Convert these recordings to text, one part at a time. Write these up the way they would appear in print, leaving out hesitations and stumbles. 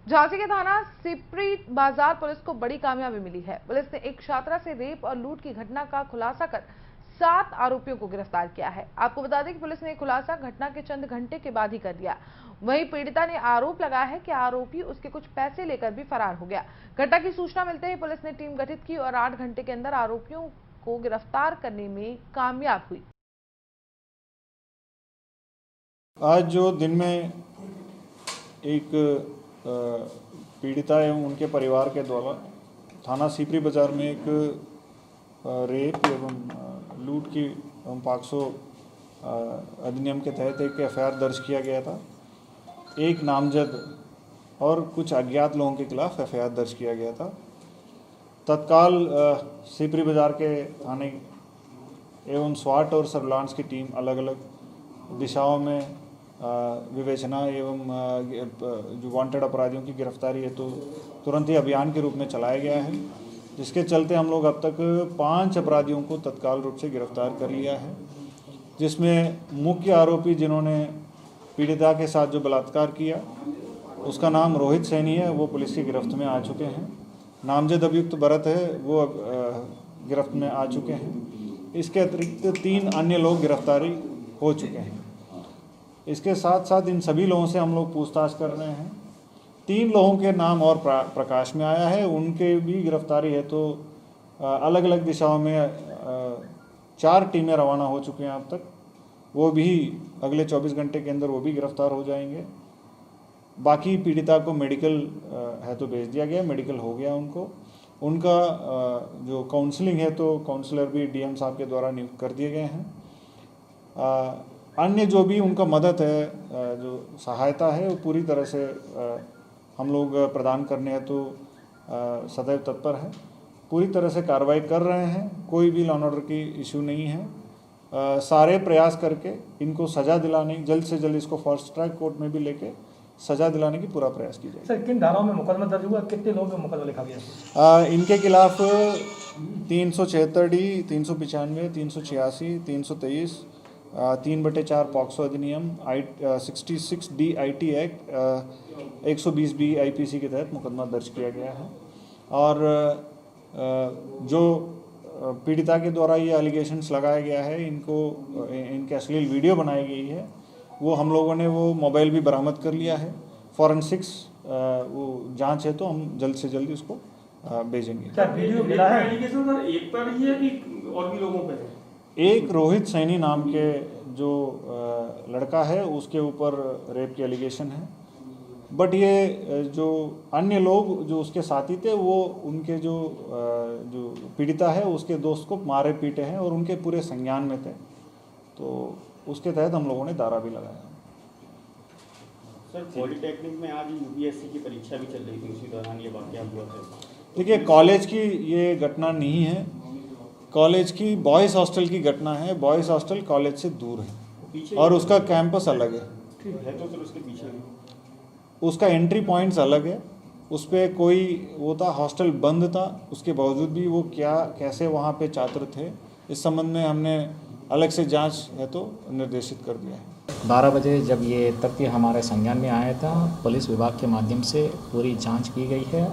झांसी के थाना सिपरी बाजार पुलिस को बड़ी कामयाबी मिली है। पुलिस ने एक छात्रा से रेप और लूट की घटना का खुलासा कर 7 आरोपियों को गिरफ्तार किया है। आपको बता दें कि पुलिस ने खुलासा घटना के चंद घंटे के बाद ही कर दिया। वहीं पीड़िता ने आरोप लगाया है कि आरोपी उसके कुछ पैसे लेकर भी फरार हो गया। घटना की सूचना मिलते ही पुलिस ने टीम गठित की और 8 घंटे के अंदर आरोपियों को गिरफ्तार करने में कामयाब हुई। आज जो दिन में एक पीड़िता एवं उनके परिवार के द्वारा थाना सिपरी बाजार में एक रेप एवं लूट की एवं पॉक्सो अधिनियम के तहत एक एफआईआर दर्ज किया गया था। एक नामजद और कुछ अज्ञात लोगों के खिलाफ एफआईआर दर्ज किया गया था। तत्काल सिपरी बाजार के थाने एवं स्वाट और सर्विलांस की टीम अलग अलग दिशाओं में विवेचना एवं जो वांटेड अपराधियों की गिरफ्तारी है तो तुरंत ही अभियान के रूप में चलाया गया है, जिसके चलते हम लोग अब तक 5 अपराधियों को तत्काल रूप से गिरफ्तार कर लिया है, जिसमें मुख्य आरोपी जिन्होंने पीड़िता के साथ जो बलात्कार किया उसका नाम रोहित सैनी है, वो पुलिस की गिरफ्त में आ चुके हैं। नामजद अभियुक्त भरत है, वो गिरफ्त में आ चुके हैं। इसके अतिरिक्त 3 अन्य लोग गिरफ्तारी हो चुके हैं। इसके साथ साथ इन सभी लोगों से हम लोग पूछताछ कर रहे हैं। 3 लोगों के नाम और प्रकाश में आया है, उनके भी गिरफ्तारी है। तो अलग अलग दिशाओं में 4 टीमें रवाना हो चुकी हैं अब तक। वो भी अगले 24 घंटे के अंदर वो भी गिरफ्तार हो जाएंगे। बाकी पीड़िता को मेडिकल है तो भेज दिया गया, मेडिकल हो गया उनका जो काउंसलिंग है तो काउंसलर भी डीएम साहब के द्वारा नियुक्त कर दिए गए हैं। अन्य जो भी उनका मदद है, जो सहायता है, वो पूरी तरह से हम लोग प्रदान करने हैं तो सदैव तत्पर है। पूरी तरह से कार्रवाई कर रहे हैं, कोई भी लॉ एंड ऑर्डर की इशू नहीं है। सारे प्रयास करके इनको सज़ा दिलाने, जल्द से जल्द इसको फास्ट ट्रैक कोर्ट में भी लेके सज़ा दिलाने की पूरा प्रयास की जाए। सर, किन धाराओं में मुकदमा दर्ज हुआ, कितने लोगों में मुकदमा लिखा गया? इनके खिलाफ 376D, 395, 386, 323, 3/4 पॉक्सो अधिनियम, 66D IT act, 120B IPC के तहत मुकदमा दर्ज किया गया है। और जो पीड़िता के द्वारा ये एलिगेशंस लगाया गया है, इनके अश्लील वीडियो बनाई गई है, वो हम लोगों ने वो मोबाइल भी बरामद कर लिया है। फॉरेंसिक्स वो जांच है तो हम जल्द से जल्द इसको भेजेंगे। क्या वीडियो मिला है? एलिगेशन सर एक पर ही है कि और भी लोगों पे है? एक रोहित सैनी नाम के जो लड़का है उसके ऊपर रेप के एलिगेशन है, बट ये जो अन्य लोग जो उसके साथी थे वो उनके जो पीड़िता है उसके दोस्त को मारे पीटे हैं और उनके पूरे संज्ञान में थे, तो उसके तहत हम लोगों ने दारा भी लगाया। सर, पॉलिटेक्निक में आज यूपीएससी की परीक्षा भी चल रही थी, उसी दौरान ये वाकया हुआ था। देखिए, कॉलेज की ये घटना नहीं है, कॉलेज की बॉयज़ हॉस्टल की घटना है। बॉयज़ हॉस्टल कॉलेज से दूर है और उसका कैंपस अलग है। तो सर उसके पीछे उसका एंट्री पॉइंट्स अलग है। उस पर कोई वो था, हॉस्टल बंद था, उसके बावजूद भी वो कैसे वहाँ पे छात्र थे, इस संबंध में हमने अलग से जांच है तो निर्देशित कर दिया है। 12 बजे जब ये तथ्य हमारे संज्ञान में आया था, पुलिस विभाग के माध्यम से पूरी जांच की गई है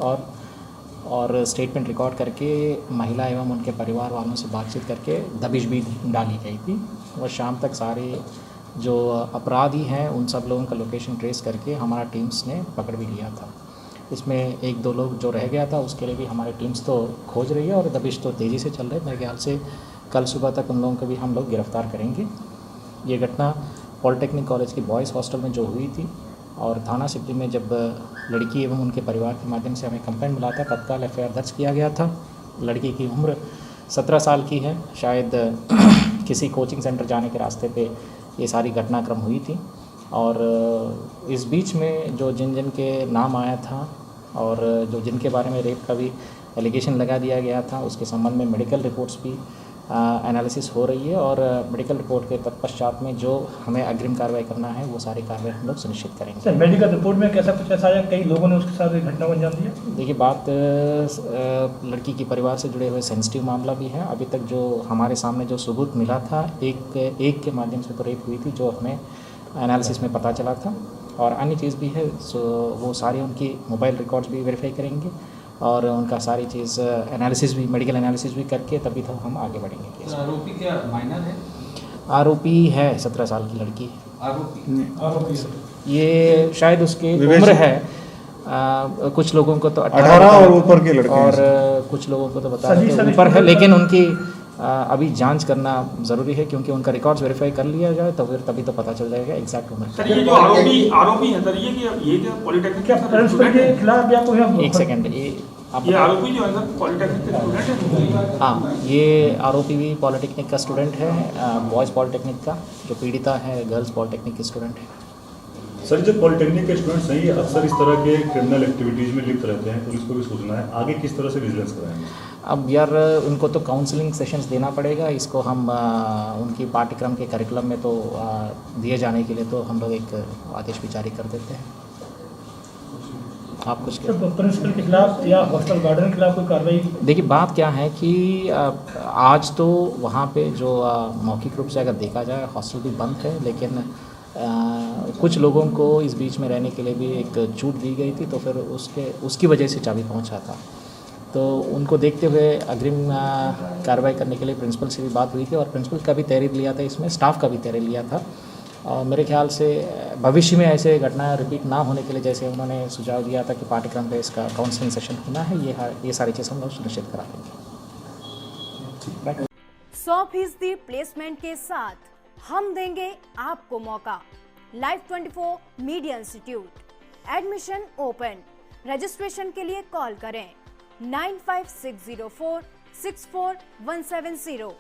और स्टेटमेंट रिकॉर्ड करके महिला एवं उनके परिवार वालों से बातचीत करके दबिश भी डाली गई थी। और शाम तक सारे जो अपराधी हैं उन सब लोगों का लोकेशन ट्रेस करके हमारा टीम्स ने पकड़ भी लिया था। इसमें 1-2 लोग जो रह गया था उसके लिए भी हमारी टीम्स तो खोज रही है और दबिश तो तेज़ी से चल रही है। मेरे ख्याल से कल सुबह तक उन लोगों को भी हम लोग गिरफ्तार करेंगे। ये घटना पॉलिटेक्निक कॉलेज की बॉयज़ हॉस्टल में जो हुई थी और थाना सिपरी में जब लड़की एवं उनके परिवार के माध्यम से हमें कंप्लेंट मिला था, तत्काल एफआईआर दर्ज किया गया था। लड़की की उम्र 17 साल की है, शायद किसी कोचिंग सेंटर जाने के रास्ते पे ये सारी घटनाक्रम हुई थी। और इस बीच में जो जिन के नाम आया था और जो जिनके बारे में रेप का भी एलिगेशन लगा दिया गया था, उसके संबंध में मेडिकल रिपोर्ट्स भी एनालिसिस हो रही है और मेडिकल रिपोर्ट के तत्पश्चात में जो हमें अग्रिम कार्रवाई करना है वो सारी कार्रवाई हम लोग सुनिश्चित करेंगे। सर, मेडिकल रिपोर्ट में कैसा कुछ ऐसा आया, कई लोगों ने उसके साथ घटना को अंजाम दिया? देखिए, बात लड़की के परिवार से जुड़े हुए सेंसिटिव मामला भी है। अभी तक जो हमारे सामने जो सबूत मिला था, एक के माध्यम से तो रेप हुई थी, जो हमें एनालिसिस में पता चला था। और अन्य चीज़ भी है, सो वो सारी उनकी मोबाइल रिकॉर्ड्स भी वेरीफाई करेंगे और उनका सारी चीज़ एनालिसिस भी, मेडिकल एनालिसिस भी करके तभी तो हम आगे बढ़ेंगे केस में। आरोपी क्या माइनर है? आरोपी है 17 साल की लड़की, आरोपी ये शायद उसकी विवेक उम्र जी। है कुछ लोगों को तो 18 और ऊपर के लड़के हैं और सर। कुछ लोगों को तो बता रहे थे सभी ऊपर है, स्टूडेंट लेकिन उनकी अभी जांच करना ज़रूरी है क्योंकि उनका रिकॉर्ड्स वेरीफाई कर लिया जाए तो फिर तभी तो पता चल जाएगा एग्जैक्ट उम्र। सर ये जो आरोपी है सर, ये क्या पॉलिटेक्निक क्या प्रिंसिपल के खिलाफ या कोई एक सेकेंड, ये आप ये आरोपी जो है सर पॉलिटेक्निक के स्टूडेंट है? हाँ, ये आरोपी भी पॉलिटेक्निक का स्टूडेंट है, बॉयज़ पॉलिटेक्निक का, जो पीड़िता है गर्ल्स पॉलिटेक्निक की स्टूडेंट है। सर जो पॉलिटेक्निक के स्टूडेंट्स हैं ये अक्सर इस तरह के क्रिमिनल एक्टिविटीज़ में लिप्त रहते हैं, पुलिस को भी सूचना है, आगे किस तरह से विजिलेंस कराएंगे? अब यार उनको तो काउंसलिंग सेशंस देना पड़ेगा, इसको हम उनकी पाठ्यक्रम के करिकुलम में तो दिए जाने के लिए तो हम लोग एक आदेश भी जारी कर देते हैं। आप कुछ क्या? प्रिंसिपल के खिलाफ या हॉस्टल गार्डन के खिलाफ कोई कार्रवाई? देखिए बात क्या है कि आज तो वहाँ पे जो मौखिक रूप से अगर देखा जाए हॉस्टल भी बंद है, लेकिन कुछ लोगों को इस बीच में रहने के लिए भी एक छूट दी गई थी, तो फिर उसकी वजह से चाबी पहुँचा था। तो उनको देखते हुए अग्रिम कार्रवाई करने के लिए प्रिंसिपल से भी बात हुई थी और प्रिंसिपल का भी तहरीर लिया था, इसमें स्टाफ का भी तहरीर लिया था। और मेरे ख्याल से भविष्य में ऐसे घटनाएं रिपीट ना होने के लिए, जैसे उन्होंने सुझाव दिया था कि पाठ्यक्रम पे इसका काउंसलिंग सेशन होना है, ये सारी चीज़ हम लोग सुनिश्चित करा देंगे। 100% प्लेसमेंट के साथ हम देंगे आपको मौका। Live 24 media institute, admission open. Registration के लिए कॉल करें 9560464170।